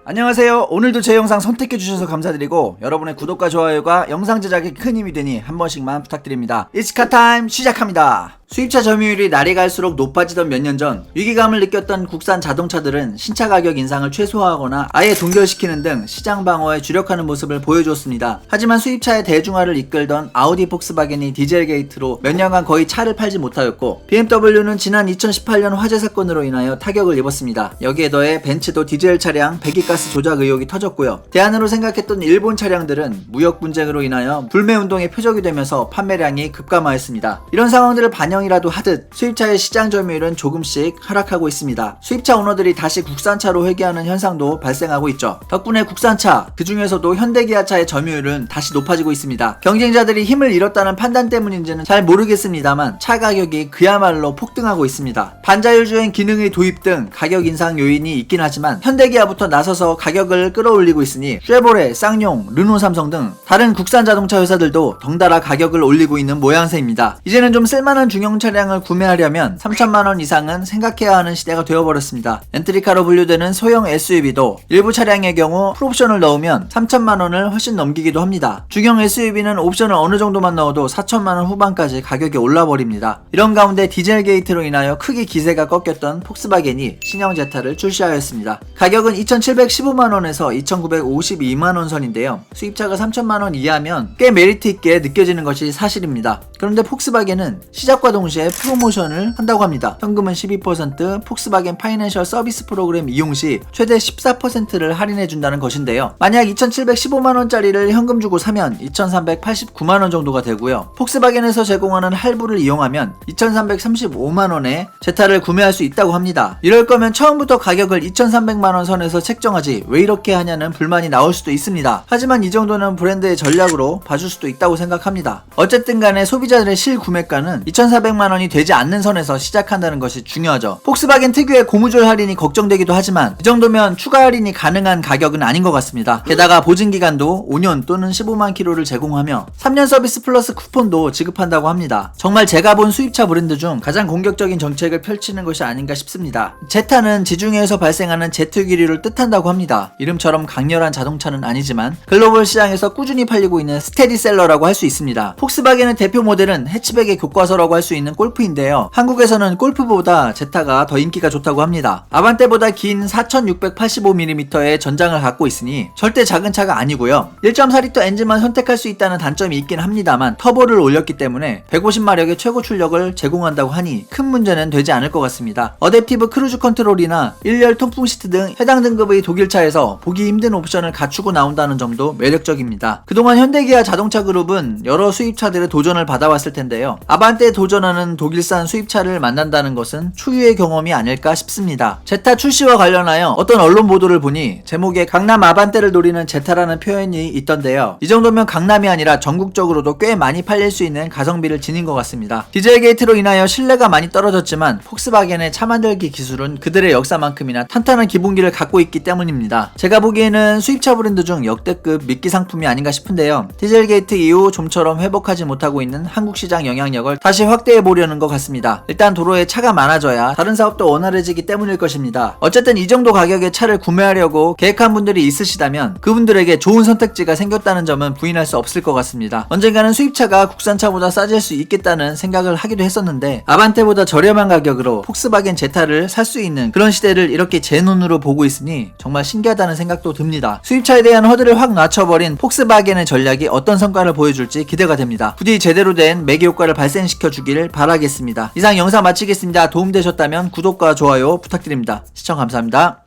안녕하세요. 오늘도 제 영상 선택해주셔서 감사드리고 여러분의 구독과 좋아요가 영상 제작에 큰 힘이 되니 한 번씩만 부탁드립니다. 이츠카타임 시작합니다. 수입차 점유율이 날이 갈수록 높아지던 몇 년 전 위기감을 느꼈던 국산 자동차들은 신차 가격 인상을 최소화하거나 아예 동결시키는 등 시장 방어에 주력하는 모습을 보여줬습니다. 하지만 수입차의 대중화를 이끌던 아우디 폭스바겐이 디젤 게이트로 몇 년간 거의 차를 팔지 못하였고 BMW는 지난 2018년 화재 사건으로 인하여 타격을 입었습니다. 여기에 더해 벤츠도 디젤 차량 배기가스 조작 의혹이 터졌고요. 대안으로 생각했던 일본 차량들은 무역 분쟁으로 인하여 불매운동의 표적이 되면서 판매량이 급감하였습니다. 이런 상황들을 반영이라도 하듯 수입차의 시장 점유율은 조금씩 하락하고 있습니다. 수입차 오너들이 다시 국산차로 회귀하는 현상도 발생하고 있죠. 덕분에 국산차, 그 중에서도 현대기아차의 점유율은 다시 높아지고 있습니다. 경쟁자들이 힘을 잃었다는 판단 때문인지는 잘 모르겠습니다만 차 가격이 그야말로 폭등하고 있습니다. 반자율 주행 기능의 도입 등 가격 인상 요인이 있긴 하지만 현대기아부터 나서서 가격을 끌어올리고 있으니 쉐보레, 쌍용, 르노, 삼성 등 다른 국산 자동차 회사들도 덩달아 가격을 올리고 있는 모양새입니다. 이제는 좀 쓸만한 중형 차량을 구매하려면 3천만원 이상은 생각해야 하는 시대가 되어버렸습니다. 엔트리카로 분류되는 소형 SUV도 일부 차량의 경우 풀옵션을 넣으면 3천만원을 훨씬 넘기기도 합니다. 중형 SUV는 옵션을 어느 정도만 넣어도 4천만원 후반까지 가격이 올라버립니다. 이런 가운데 디젤 게이트로 인하여 크게 기세가 꺾였던 폭스바겐이 신형 제타를 출시하였습니다. 가격은 2,715만원에서 2,952만원 선인데요. 수입차가 3천만원 이하면 꽤 메리트 있게 느껴지는 것이 사실입니다. 그런데 폭스바겐은 시작과 동시에 프로모션을 한다고 합니다. 현금은 12%, 폭스바겐 파이낸셜 서비스 프로그램 이용 시 최대 14%를 할인해준다는 것인데요. 만약 2,715만원짜리를 현금 주고 사면 2,389만원 정도가 되고요. 폭스바겐에서 제공하는 할부를 이용하면 2,335만원에 제타를 구매할 수 있다고 합니다. 이럴 거면 처음부터 가격을 2,300만원 선에서 책정하지 왜 이렇게 하냐는 불만이 나올 수도 있습니다. 하지만 이 정도는 브랜드의 전략으로 봐줄 수도 있다고 생각합니다. 어쨌든 간에 소비자들의 실구매가는 2,400만원이 되지 않는 선에서 시작한다는 것이 중요하죠. 폭스바겐 특유의 고무줄 할인이 걱정되기도 하지만 이 정도면 추가 할인이 가능한 가격은 아닌 것 같습니다. 게다가 보증기간도 5년 또는 15만 킬로를 제공하며 3년 서비스 플러스 쿠폰도 지급한다고 합니다. 정말 제가 본 수입차 브랜드 중 가장 공격적인 정책을 펼치는 것이 아닌가 싶습니다. 제타는 지중해에서 발생하는 제트 기류를 뜻한다고 합니다. 이름처럼 강렬한 자동차는 아니지만 글로벌 시장에서 꾸준히 팔리고 있는 스테디셀러라고 할 수 있습니다. 폭스바겐의 대표 모델은 해치백의 교과서라고 할 수 있는 골프인데요. 한국에서는 골프보다 제타가 더 인기가 좋다고 합니다. 아반떼보다 긴 4685mm의 전장을 갖고 있으니 절대 작은 차가 아니고요. 1.4L 엔진만 선택할 수 있다는 단점이 있긴 합니다만 터보를 올렸기 때문에 150마력의 최고 출력을 제공한다고 하니 큰 문제는 되지 않을 것 같습니다. 어댑티브 크루즈 컨트롤이나 1열 통풍 시트 등 해당 등급의 독일차에서 보기 힘든 옵션을 갖추고 나온다는 점도 매력적입니다. 그동안 현대기아 자동차 그룹은 여러 수입차들의 도전을 받아왔을 텐데요. 아반떼에 도전하는 독일산 수입차를 만난다는 것은 초유의 경험이 아닐까 싶습니다. 제타 출시와 관련하여 어떤 언론 보도를 보니 제목에 강남 아반떼를 노리는 제타라는 표현이 있던데요. 이 정도면 강남이 아니라 전국적으로도 꽤 많이 팔릴 수 있는 가성비를 지닌 것 같습니다. 디젤 게이트로 인하여 신뢰가 많이 떨어졌지만 폭스바겐의 차 만들기 기술은 그들의 역사만큼이나 탄탄한 기본기를 갖고 있기 때문입니다. 제가 보기에는 수입차 브랜드 중 역대급 미끼 상품이 아닌가 싶은데요. 디젤 게이트 이후 좀처럼 회복하지 못하고 있는 한국 시장 영향력을 다시 확대해 보려는 것 같습니다. 일단 도로에 차가 많아져야 다른 사업도 원활해지기 때문일 것입니다. 어쨌든 이 정도 가격의 차를 구매하려고 계획한 분들이 있으시다면 그분들에게 좋은 선택지가 생겼다는 점은 부인할 수 없을 것 같습니다. 언젠가는 수입차가 국산차보다 싸질 수 있겠다는 생각을 하기도 했었는데 아반떼보다 저렴한 가격으로 폭스바겐 제타를 살 수 있는 그런 시대를 이렇게 제 눈으로 보고 있으니 정말 신기하다는 생각도 듭니다. 수입차에 대한 허들을 확 낮춰버린 폭스바겐의 전략이 어떤 성과를 보여줄지 기대가 됩니다. 부디 제대로 된 매개 효과를 발생시켜 주기를 바라겠습니다. 이상 영상 마치겠습니다. 도움되셨다면 구독과 좋아요 부탁드립니다. 시청 감사합니다.